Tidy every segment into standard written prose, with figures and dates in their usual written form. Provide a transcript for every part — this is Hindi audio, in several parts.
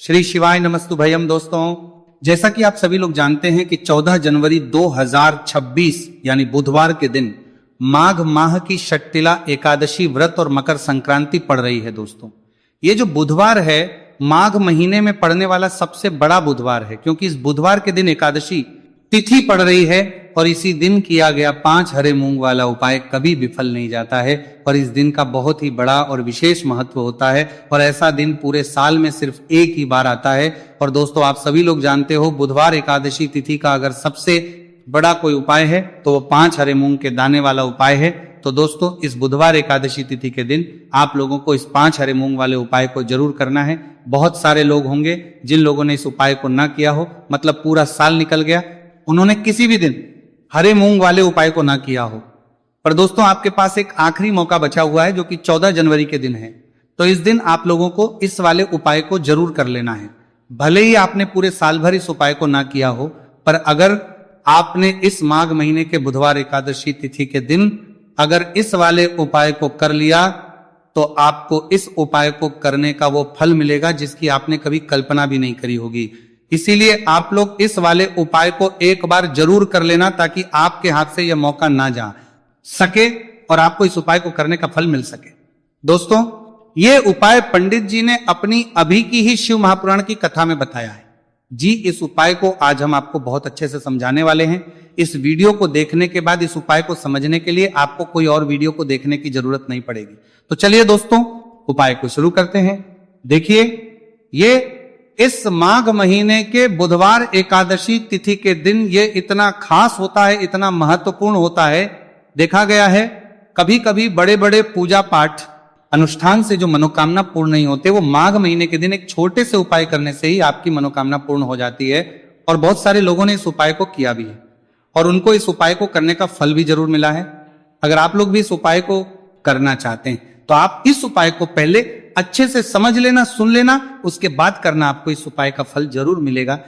श्री शिवाय नमस्तु भयम। दोस्तों, जैसा कि आप सभी लोग जानते हैं कि 14 जनवरी 2026 यानी बुधवार के दिन माघ माह की षट्टिला एकादशी व्रत और मकर संक्रांति पड़ रही है। दोस्तों, ये जो बुधवार है माघ महीने में पड़ने वाला सबसे बड़ा बुधवार है, क्योंकि इस बुधवार के दिन एकादशी तिथि पड़ रही है और इसी दिन किया गया 5 हरे मूंग वाला उपाय कभी विफल नहीं जाता है और इस दिन का बहुत ही बड़ा और विशेष महत्व होता है और ऐसा दिन पूरे साल में सिर्फ एक ही बार आता है। और दोस्तों, आप सभी लोग जानते हो बुधवार एकादशी तिथि का अगर सबसे बड़ा कोई उपाय है तो वो 5 हरे मूंग के दाने वाला उपाय है। तो दोस्तों, इस बुधवार एकादशी तिथि के दिन आप लोगों को इस 5 हरे मूंग वाले उपाय को जरूर करना है। बहुत सारे लोग होंगे जिन लोगों ने इस उपाय को ना किया हो, मतलब पूरा साल निकल गया, उन्होंने किसी भी दिन हरे मूंग वाले उपाय को ना किया हो। पर दोस्तों, आपके पास एक आखिरी मौका बचा हुआ है जो कि 14 जनवरी के दिन है। तो इस दिन आप लोगों को इस वाले उपाय को जरूर कर लेना है। भले ही आपने पूरे साल भर इस उपाय को ना किया हो, पर अगर आपने इस माघ महीने के बुधवार एकादशी तिथि के दिन अगर इस वाले उपाय को कर लिया तो आपको इस उपाय को करने का वो फल मिलेगा जिसकी आपने कभी कल्पना भी नहीं करी होगी। इसीलिए आप लोग इस वाले उपाय को एक बार जरूर कर लेना ताकि आपके हाथ से यह मौका ना जा सके और आपको इस उपाय को करने का फल मिल सके। दोस्तों, ये उपाय पंडित जी ने अपनी अभी की ही शिव महापुराण की कथा में बताया है जी। इस उपाय को आज हम आपको बहुत अच्छे से समझाने वाले हैं। इस वीडियो को देखने के बाद इस उपाय को समझने के लिए आपको कोई और वीडियो को देखने की जरूरत नहीं पड़ेगी। तो चलिए दोस्तों, उपाय को शुरू करते हैं। देखिए, ये इस माघ महीने के बुधवार एकादशी तिथि के दिन ये इतना खास होता है, इतना महत्वपूर्ण होता है। देखा गया है कभी कभी बड़े बड़े पूजा पाठ अनुष्ठान से जो मनोकामना पूर्ण नहीं होते, वो माघ महीने के दिन एक छोटे से उपाय करने से ही आपकी मनोकामना पूर्ण हो जाती है। और बहुत सारे लोगों ने इस उपाय को किया भी है और उनको इस उपाय को करने का फल भी जरूर मिला है। अगर आप लोग भी इस उपाय को करना चाहते हैं तो आप इस उपाय को पहले अच्छे से समझ लेना, सुन लेना, उसके बाद करना, आपको इस उपाय का फल जरूर मिलेगा।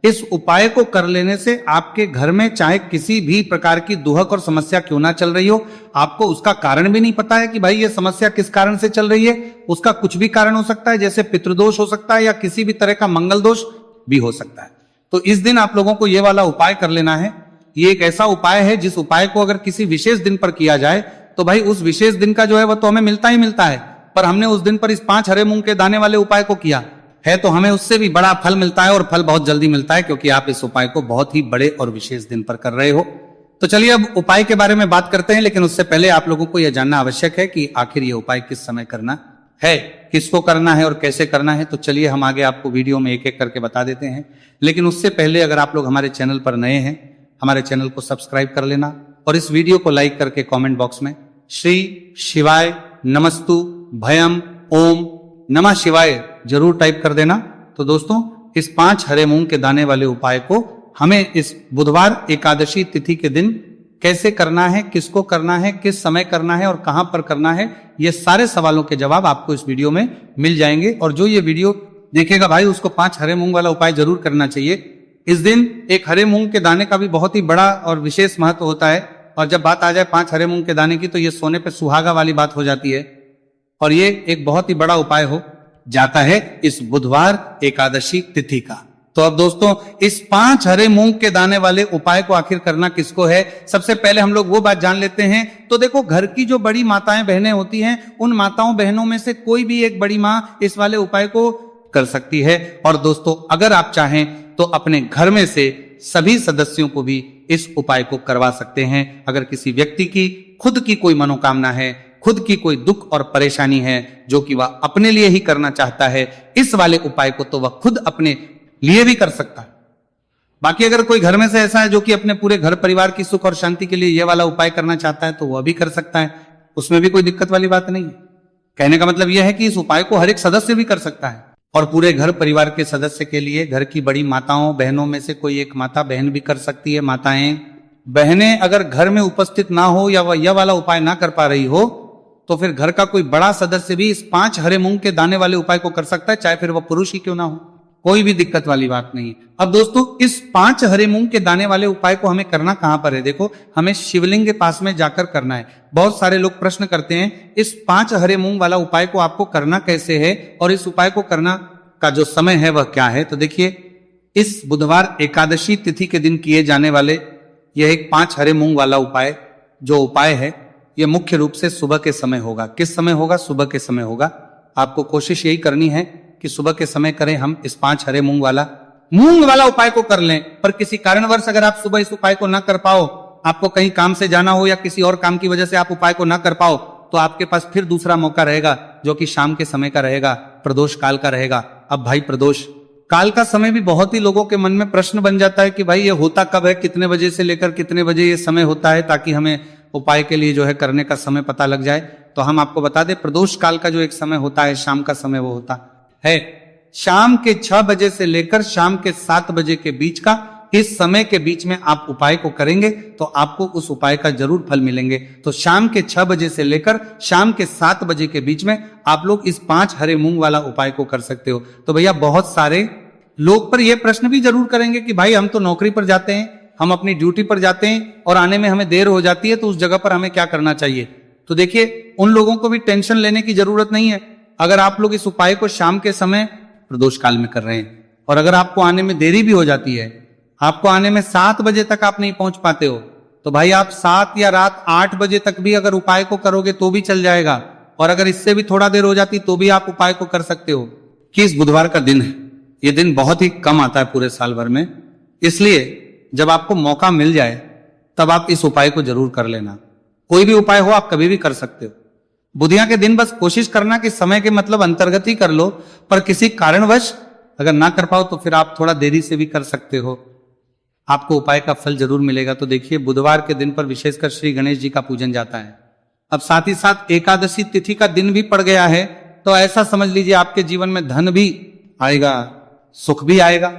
इस उपाय को कर लेने से आपके घर में चाहे किसी भी प्रकार की दुहक और समस्या क्यों ना चल रही हो, आपको उसका कारण भी नहीं पता है कि भाई ये समस्या किस कारण से चल रही है, उसका कुछ भी कारण हो सकता है, जैसे पितृदोष हो सकता है या किसी भी तरह का मंगल दोष भी हो सकता है। तो इस दिन आप लोगों को ये वाला उपाय कर लेना है। ये एक ऐसा उपाय है जिस उपाय को अगर किसी विशेष दिन पर किया जाए तो भाई उस विशेष दिन का जो है वह तो हमें मिलता ही मिलता है, पर हमने उस दिन पर इस 5 हरे मूंग के दाने वाले उपाय को किया है तो हमें उससे भी बड़ा फल मिलता है और फल बहुत जल्दी मिलता है, क्योंकि आप इस उपाय को बहुत ही बड़े और विशेष दिन पर कर रहे हो। तो चलिए अब उपाय के बारे में बात करते हैं, लेकिन उससे पहले आप लोगों को यह जानना आवश्यक है कि आखिर ये उपाय किस समय करना है, किसको करना है और कैसे करना है। तो चलिए हम आगे आपको वीडियो में एक एक करके बता देते हैं। लेकिन उससे पहले अगर आप लोग हमारे चैनल पर नए हैं, हमारे चैनल को सब्सक्राइब कर लेना और इस वीडियो को लाइक करके कमेंट बॉक्स में श्री शिवाय नमस्तु भयम ओम नमः शिवाय जरूर टाइप कर देना। तो दोस्तों, इस 5 हरे मूंग के दाने वाले उपाय को हमें इस बुधवार एकादशी तिथि के दिन कैसे करना है, किसको करना है, किस समय करना है और कहां पर करना है, ये सारे सवालों के जवाब आपको इस वीडियो में मिल जाएंगे। और जो ये वीडियो देखेगा भाई उसको 5 हरे मूंग वाला उपाय जरूर करना चाहिए। इस दिन एक हरे मूंग के दाने का भी बहुत ही बड़ा और विशेष महत्व होता है। और जब बात आ जाए 5 हरे मूंग के दाने की तो ये सोने पे सुहागा वाली बात हो जाती है और ये एक बहुत ही बड़ा उपाय हो जाता है इस बुधवार एकादशी तिथि का। तो अब दोस्तों, इस 5 हरे मूंग के दाने वाले उपाय को आखिर करना किसको है, सबसे पहले हम लोग वो बात जान लेते हैं। तो देखो, घर की जो बड़ी माताएं बहनें होती हैं, उन माताओं बहनों में से कोई भी एक बड़ी मां इस वाले उपाय को कर सकती है। और दोस्तों, अगर आप चाहें तो अपने घर में से सभी सदस्यों को भी इस उपाय को करवा सकते हैं। अगर किसी व्यक्ति की खुद की कोई मनोकामना है, खुद की कोई दुख और परेशानी है जो कि वह अपने लिए ही करना चाहता है, इस वाले उपाय को तो वह खुद अपने लिए भी कर सकता है। बाकी अगर कोई घर में से ऐसा है जो कि अपने पूरे घर परिवार की सुख और शांति के लिए यह वाला उपाय करना चाहता है तो वह भी कर सकता है, उसमें भी कोई दिक्कत वाली बात नहीं है। कहने का मतलब यह है कि इस उपाय को हर एक सदस्य भी कर सकता है और पूरे घर परिवार के सदस्य के लिए घर की बड़ी माताओं बहनों में से कोई एक माता बहन भी कर सकती है। माताएं बहनें अगर घर में उपस्थित ना हो या वह यह वाला उपाय ना कर पा रही हो तो फिर घर का कोई बड़ा सदस्य भी इस 5 हरे मूंग के दाने वाले उपाय को कर सकता है, चाहे फिर वह पुरुष ही क्यों ना हो, कोई भी दिक्कत वाली बात नहीं है। अब दोस्तों, इस 5 हरे मूंग के दाने वाले उपाय को हमें करना कहां पर है? देखो, हमें शिवलिंग के पास में जाकर करना है। बहुत सारे लोग प्रश्न करते हैं इस 5 हरे मूंग वाला उपाय को आपको करना कैसे है और इस उपाय को करना का जो समय है वह क्या है। तो देखिए, इस बुधवार एकादशी तिथि के दिन किए जाने वाले यह एक 5 हरे मूंग वाला उपाय, जो उपाय है यह मुख्य रूप से सुबह के समय होगा। किस समय होगा? सुबह के समय होगा। आपको कोशिश यही करनी है कि सुबह के समय करें हम इस 5 हरे मूंग वाला उपाय को कर लें। पर किसी कारणवश अगर आप सुबह इस उपाय को ना कर पाओ, आपको कहीं काम से जाना हो या किसी और काम की वजह से आप उपाय को ना कर पाओ, तो आपके पास फिर दूसरा मौका रहेगा, जो कि शाम के समय का रहेगा, प्रदोष काल का रहेगा। अब भाई, प्रदोष काल का समय भी बहुत ही लोगों के मन में प्रश्न बन जाता है कि भाई ये होता कब है, कितने बजे से लेकर कितने बजे ये समय होता है, ताकि हमें उपाय के लिए जो है करने का समय पता लग जाए। तो हम आपको बता दें, प्रदोष काल का जो एक समय होता है, शाम का समय, वो होता है शाम के 6 बजे से लेकर शाम के 7 बजे के बीच का। इस समय के बीच में आप उपाय को करेंगे तो आपको उस उपाय का जरूर फल मिलेंगे। तो शाम के 6 बजे से लेकर शाम के 7 बजे के बीच में आप लोग इस 5 हरे मूंग वाला उपाय को कर सकते हो। तो भैया, बहुत सारे लोग पर यह प्रश्न भी जरूर करेंगे कि भाई हम तो नौकरी पर जाते हैं, हम अपनी ड्यूटी पर जाते हैं और आने में हमें देर हो जाती है, तो उस जगह पर हमें क्या करना चाहिए। तो देखिए, उन लोगों को भी टेंशन लेने की जरूरत नहीं है। अगर आप लोग इस उपाय को शाम के समय प्रदोष काल में कर रहे हैं और अगर आपको आने में देरी भी हो जाती है, आपको आने में 7 बजे तक आप नहीं पहुंच पाते हो, तो भाई आप 7 या रात 8 बजे तक भी अगर उपाय को करोगे तो भी चल जाएगा। और अगर इससे भी थोड़ा देर हो जाती तो भी आप उपाय को कर सकते हो। कि इस बुधवार का दिन है, ये दिन बहुत ही कम आता है पूरे साल भर में, इसलिए जब आपको मौका मिल जाए तब आप इस उपाय को जरूर कर लेना। कोई भी उपाय हो, आप कभी भी कर सकते हो। बुधिया के दिन बस कोशिश करना कि समय के मतलब अंतर्गत ही कर लो, पर किसी कारणवश अगर ना कर पाओ तो फिर आप थोड़ा देरी से भी कर सकते हो, आपको उपाय का फल जरूर मिलेगा। तो देखिए, बुधवार के दिन पर विशेषकर श्री गणेश जी का पूजन जाता है। अब साथ ही साथ एकादशी तिथि का दिन भी पड़ गया है, तो ऐसा समझ लीजिए आपके जीवन में धन भी आएगा, सुख भी आएगा,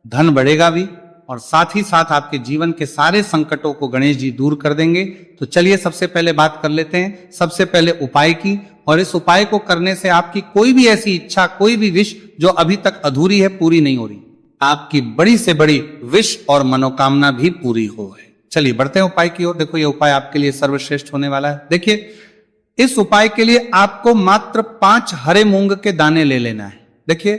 धन बढ़ेगा भी, और साथ ही साथ आपके जीवन के सारे संकटों को गणेश जी दूर कर देंगे। तो चलिए सबसे पहले बात कर लेते हैं, सबसे पहले उपाय की। और इस उपाय को करने से आपकी कोई भी ऐसी इच्छा, कोई भी विश जो अभी तक अधूरी है, पूरी नहीं हो रही, आपकी बड़ी से बड़ी विश और मनोकामना भी पूरी हो है। चलिए बढ़ते हैं उपाय की ओर। देखो, यह उपाय आपके लिए सर्वश्रेष्ठ होने वाला है। देखिए, इस उपाय के लिए आपको मात्र 5 हरे मूंग के दाने ले लेना है। देखिए,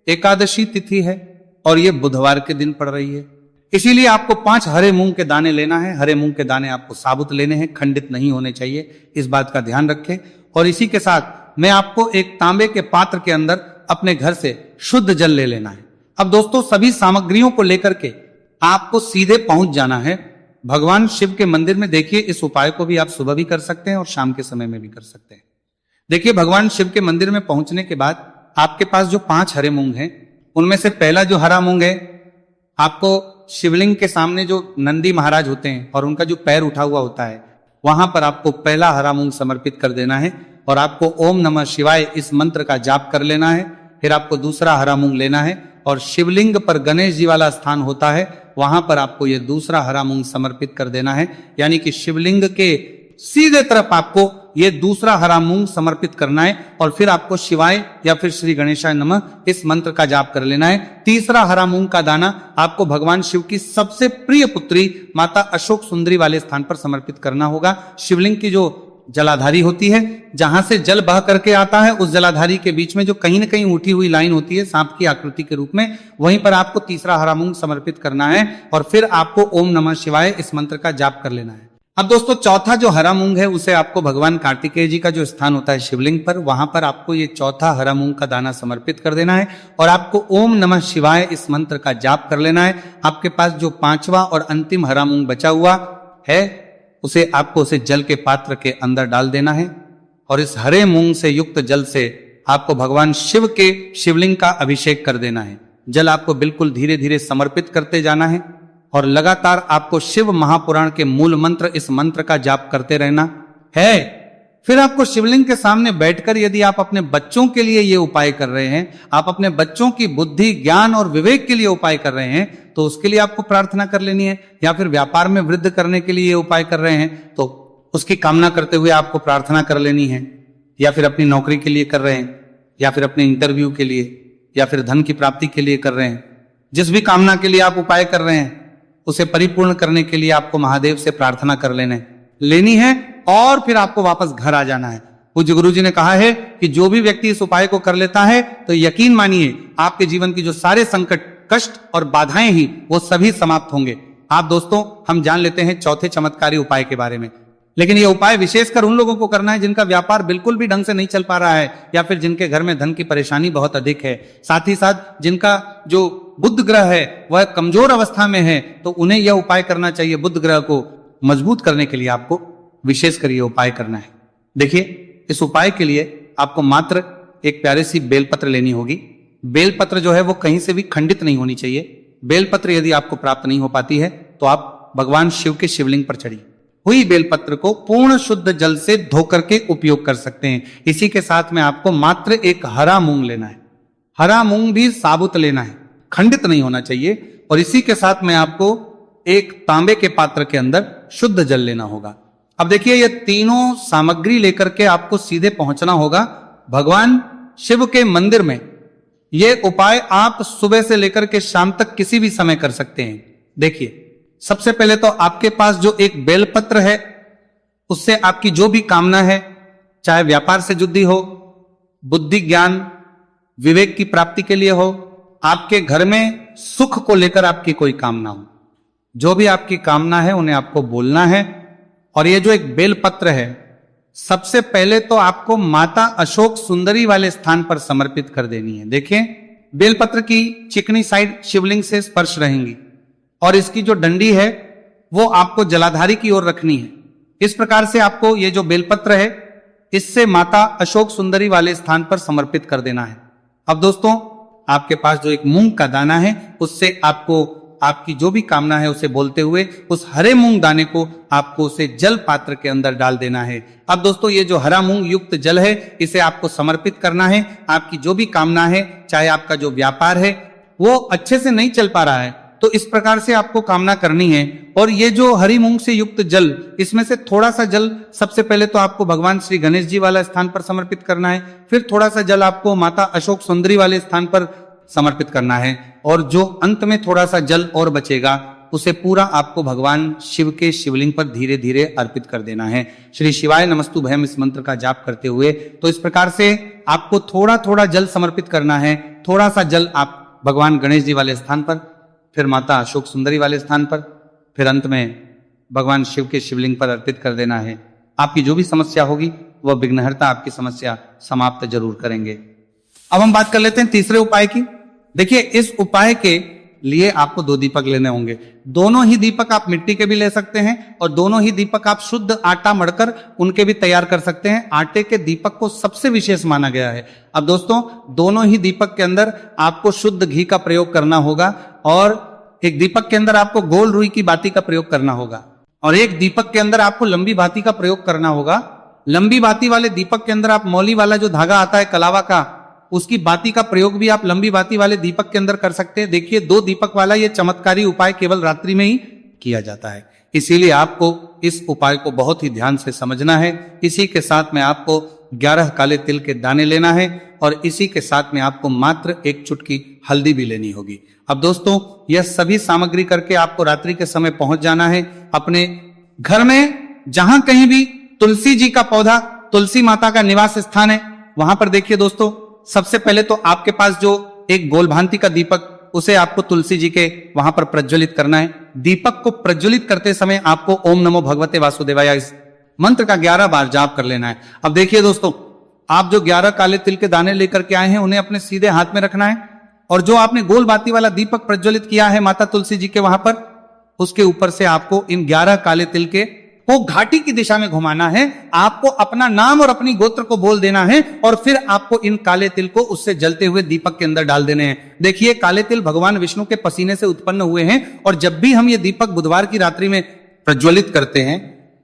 एकादशी तिथि है और यह बुधवार के दिन पड़ रही है, इसीलिए आपको 5 हरे मूंग के दाने लेना है। हरे मूंग के दाने आपको साबुत लेने हैं, खंडित नहीं होने चाहिए, इस बात का ध्यान रखें। और इसी के साथ मैं आपको एक तांबे के पात्र के अंदर अपने घर से शुद्ध जल ले लेना है। अब दोस्तों, सभी सामग्रियों को लेकर के आपको सीधे पहुंच जाना है भगवान शिव के मंदिर में। देखिए, इस उपाय को भी आप सुबह भी कर सकते हैं और शाम के समय में भी कर सकते हैं। देखिए, भगवान शिव के मंदिर में पहुंचने के बाद आपके पास जो 5 हरे मूंग हैं, उनमें से पहला जो हरा मूंग है, आपको शिवलिंग के सामने जो नंदी महाराज होते हैं और उनका जो पैर उठा हुआ होता है, वहां पर आपको पहला हरा मूंग समर्पित कर देना है और आपको ओम नमः शिवाय इस मंत्र का जाप कर लेना है। फिर आपको दूसरा हरा मूंग लेना है और शिवलिंग पर गणेश जी वाला स्थान होता है, वहां पर आपको यह दूसरा हरा मूंग समर्पित कर देना है। यानी कि शिवलिंग के सीधे तरफ आपको यह दूसरा हरा मूंग समर्पित करना है और फिर आपको शिवाय या फिर श्री गणेशाय नमः इस मंत्र का जाप कर लेना है। तीसरा हरा मूंग का दाना आपको भगवान शिव की सबसे प्रिय पुत्री माता अशोक सुंदरी वाले स्थान पर समर्पित करना होगा। शिवलिंग की जो जलाधारी होती है, जहां से जल बह करके आता है, उस जलाधारी के बीच में जो कहीं न कहीं उठी हुई लाइन होती है सांप की आकृति के रूप में, वहीं पर आपको तीसरा हरा मूंग समर्पित करना है और फिर आपको ओम नमः शिवाय इस मंत्र का जाप कर लेना है। अब दोस्तों, चौथा जो हरा मूंग है, उसे आपको भगवान कार्तिकेय जी का जो स्थान होता है शिवलिंग पर, वहां पर आपको ये चौथा हरा मूंग का दाना समर्पित कर देना है और आपको ओम नमः शिवाय इस मंत्र का जाप कर लेना है। आपके पास जो 5वां और अंतिम हरा मूंग बचा हुआ है, उसे जल के पात्र के अंदर डाल देना है और इस हरे मूंग से युक्त जल से आपको भगवान शिव के शिवलिंग का अभिषेक कर देना है। जल आपको बिल्कुल धीरे धीरे समर्पित करते जाना है और लगातार आपको शिव महापुराण के मूल मंत्र, इस मंत्र का जाप करते रहना है। फिर आपको शिवलिंग के सामने बैठकर, यदि आप अपने बच्चों के लिए ये उपाय कर रहे हैं, आप अपने बच्चों की बुद्धि, ज्ञान और विवेक के लिए उपाय कर रहे हैं, तो उसके लिए आपको प्रार्थना कर लेनी है। या फिर व्यापार में वृद्धि करने के लिए ये उपाय कर रहे हैं, तो उसकी कामना करते हुए आपको प्रार्थना कर लेनी है। या फिर अपनी नौकरी के लिए कर रहे हैं, या फिर अपने इंटरव्यू के लिए, या फिर धन की प्राप्ति के लिए कर रहे हैं, जिस भी कामना के लिए आप उपाय कर रहे हैं, उसे परिपूर्ण करने के लिए आपको महादेव से प्रार्थना कर लेनी है और फिर आपको वापस घर आ जाना है। पूज्य गुरु जी ने कहा है कि जो भी व्यक्ति इस उपाय को कर लेता है तो यकीन मानिए आपके जीवन की जो सारे संकट, कष्ट और बाधाएं ही वो सभी समाप्त होंगे। आप दोस्तों, हम जान लेते हैं चौथे चमत्कारी उपाय के बारे में। लेकिन यह उपाय विशेषकर उन लोगों को करना है जिनका व्यापार बिल्कुल भी ढंग से नहीं चल पा रहा है, या फिर जिनके घर में धन की परेशानी बहुत अधिक है, साथ ही साथ जिनका जो बुध ग्रह है वह कमजोर अवस्था में है, तो उन्हें यह उपाय करना चाहिए। बुध ग्रह को मजबूत करने के लिए आपको विशेषकर यह उपाय करना है। देखिए, इस उपाय के लिए आपको मात्र एक प्यारी सी बेलपत्र लेनी होगी। बेलपत्र जो है वो कहीं से भी खंडित नहीं होनी चाहिए। बेलपत्र यदि आपको प्राप्त नहीं हो पाती है तो आप भगवान शिव के शिवलिंग पर चढ़ी हुई बेलपत्र को पूर्ण शुद्ध जल से धो करके उपयोग कर सकते हैं। इसी के साथ में आपको मात्र एक हरा मूंग लेना है। हरा मूंग भी साबुत लेना है, खंडित नहीं होना चाहिए। और इसी के साथ में आपको एक तांबे के पात्र के अंदर शुद्ध जल लेना होगा। अब देखिए, ये तीनों सामग्री लेकर के आपको सीधे पहुंचना होगा भगवान शिव के मंदिर में। ये उपाय आप सुबह से लेकर के शाम तक किसी भी समय कर सकते हैं। देखिए, सबसे पहले तो आपके पास जो एक बेलपत्र है उससे आपकी जो भी कामना है, चाहे व्यापार से जुड़ी हो, बुद्धि ज्ञान विवेक की प्राप्ति के लिए हो, आपके घर में सुख को लेकर आपकी कोई कामना हो, जो भी आपकी कामना है उन्हें आपको बोलना है। और ये जो एक बेलपत्र है, सबसे पहले तो आपको माता अशोक सुंदरी वाले स्थान पर समर्पित कर देनी है। देखिए, बेलपत्र की चिकनी साइड शिवलिंग से स्पर्श रहेंगी और इसकी जो डंडी है वो आपको जलाधारी की ओर रखनी है। इस प्रकार से आपको ये जो बेलपत्र है इससे माता अशोक सुंदरी वाले स्थान पर समर्पित कर देना है। अब दोस्तों, आपके पास जो एक मूंग का दाना है उससे आपको आपकी जो भी कामना है उसे बोलते हुए उस हरे मूंग दाने को आपको उसे जल पात्र के अंदर डाल देना है। अब दोस्तों, ये जो हरा मूंग युक्त जल है इसे आपको समर्पित करना है। आपकी जो भी कामना है, चाहे आपका जो व्यापार है वो अच्छे से नहीं चल पा रहा है, तो इस प्रकार से आपको कामना करनी है। और ये जो हरी मूंग से युक्त जल, इसमें से थोड़ा सा जल सबसे पहले तो आपको भगवान श्री गणेश जी वाला स्थान पर समर्पित करना है, फिर थोड़ा सा जल आपको माता अशोक सुंदरी वाले स्थान पर समर्पित करना है, और जो अंत में थोड़ा सा जल और बचेगा उसे पूरा आपको भगवान शिव के शिवलिंग पर धीरे धीरे अर्पित कर देना है। श्री शिवाय नमस्तुभयम इस मंत्र का जाप करते हुए। तो इस प्रकार से आपको थोड़ा थोड़ा जल समर्पित करना है। थोड़ा सा जल आप भगवान गणेश जी वाले स्थान पर, फिर माता अशोक सुंदरी वाले स्थान पर, फिर अंत में भगवान शिव के शिवलिंग पर अर्पित कर देना है। आपकी जो भी समस्या होगी वह विघ्नहर्ता आपकी समस्या समाप्त जरूर करेंगे। अब हम बात कर लेते हैं तीसरे उपाय की। देखिए, इस उपाय के लिए आपको 2 दीपक लेने होंगे। दोनों ही दीपक आप मिट्टी के भी ले सकते हैं और दोनों ही दीपक आप शुद्ध आटा मढ़कर उनके भी तैयार कर सकते हैं। आटे के दीपक को सबसे विशेष माना गया है। अब दोस्तों, दोनों ही दीपक के अंदर आपको शुद्ध घी का प्रयोग करना होगा, और एक दीपक के अंदर आपको गोल रुई की बाती का प्रयोग करना होगा, और एक दीपक के अंदर आपको लंबी बाती का प्रयोग करना होगा। लंबी बाती वाले दीपक के अंदर आप मौली वाला जो धागा आता है कलावा का, उसकी बाती का प्रयोग भी आप लंबी बाती वाले दीपक के अंदर कर सकते हैं। देखिए, 2 दीपक वाला ये चमत्कारी उपाय केवल रात्रि में ही किया जाता है, इसीलिए आपको इस उपाय को बहुत ही ध्यान से समझना है। इसी के साथ में आपको 11 काले तिल के दाने लेना है, और इसी के साथ में आपको मात्र 1 चुटकी हल्दी भी लेनी होगी। अब दोस्तों, यह सभी सामग्री करके आपको रात्रि के समय पहुंच जाना है अपने घर में। जहां कहीं भी तुलसी जी का पौधा, तुलसी माता का निवास स्थान है, वहां पर देखिए दोस्तों, सबसे पहले तो आपके पास जो एक गोल भांति का दीपक, उसे आपको तुलसी जी के वहां पर प्रज्वलित करना है। दीपक को प्रज्वलित करते समय आपको ओम नमो भगवते वासुदेवाय इस मंत्र का 11 बार जाप कर लेना है। अब देखिए दोस्तों, आप जो 11 काले तिल के दाने लेकर के आए हैं उन्हें अपने सीधे हाथ में रखना है, और जो आपने गोल बाती वाला दीपक प्रज्वलित किया है माता तुलसी जी के वहां पर, उसके ऊपर से आपको इन 11 काले तिल के को घाटी की दिशा में घुमाना है। आपको अपना नाम और अपनी गोत्र को बोल देना है, और फिर आपको इन काले तिल को उससे जलते हुए दीपक के अंदर डाल देने हैं। देखिए, काले तिल भगवान विष्णु के पसीने से उत्पन्न हुए हैं, और जब भी हम ये दीपक बुधवार की रात्रि में प्रज्वलित करते हैं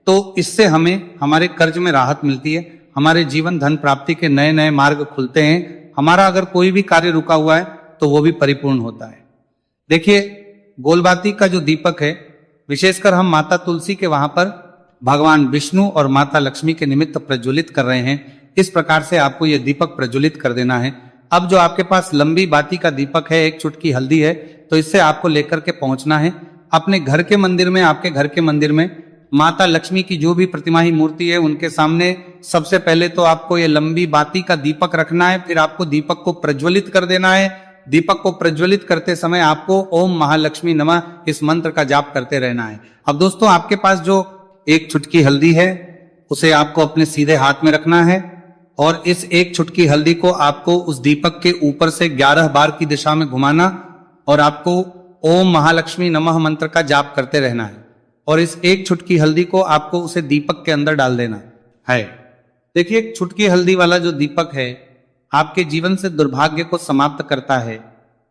तो इससे हमें हमारे कर्ज में राहत मिलती है, हमारे जीवन धन प्राप्ति के नए नए मार्ग खुलते हैं। हमारा अगर कोई भी कार्य रुका हुआ है तो वो भी परिपूर्ण होता है। देखिए, गोलबाती का जो दीपक है, विशेषकर हम माता तुलसी के वहां पर भगवान विष्णु और माता लक्ष्मी के निमित्त प्रज्वलित कर रहे हैं। इस प्रकार से आपको यह दीपक प्रज्वलित कर देना है। अब जो आपके पास लंबी बाती का दीपक है, 1 चुटकी हल्दी है, तो इससे आपको लेकर के पहुंचना है अपने घर के मंदिर में। आपके घर के मंदिर में माता लक्ष्मी की जो भी प्रतिमाही मूर्ति है उनके सामने सबसे पहले तो आपको ये लंबी बाती का दीपक रखना है, फिर आपको दीपक को प्रज्वलित कर देना है। दीपक को प्रज्वलित करते समय आपको ओम महालक्ष्मी नमः इस मंत्र का जाप करते रहना है। अब दोस्तों आपके पास जो एक चुटकी हल्दी है उसे आपको अपने सीधे हाथ में रखना है और इस एक चुटकी हल्दी को आपको उस दीपक के ऊपर से 11 बार की दिशा में घुमाना और आपको ओम महालक्ष्मी नमः मंत्र का जाप करते रहना है और इस एक चुटकी हल्दी को आपको उसे दीपक के अंदर डाल देना है। देखिए, एक चुटकी हल्दी वाला जो दीपक है आपके जीवन से दुर्भाग्य को समाप्त करता है,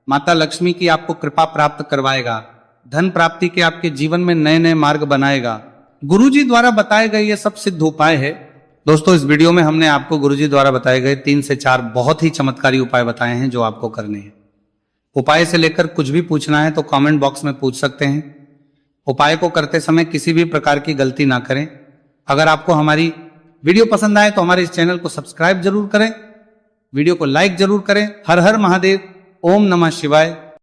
माता लक्ष्मी की आपको कृपा प्राप्त करवाएगा, धन प्राप्ति के आपके जीवन में नए नए मार्ग बनाएगा। गुरुजी द्वारा बताए गए ये सब सिद्ध उपाय है। दोस्तों इस वीडियो में हमने आपको गुरुजी द्वारा बताए गए 3 से 4 बहुत ही चमत्कारी उपाय बताए हैं जो आपको करने हैं। उपाय से लेकर कुछ भी पूछना है तो कमेंट बॉक्स में पूछ सकते हैं। उपाय को करते समय किसी भी प्रकार की गलती ना करें। अगर आपको हमारी वीडियो पसंद आए तो हमारे इस चैनल को सब्सक्राइब जरूर करें, वीडियो को लाइक जरूर करें। हर हर महादेव, ओम नमः शिवाय।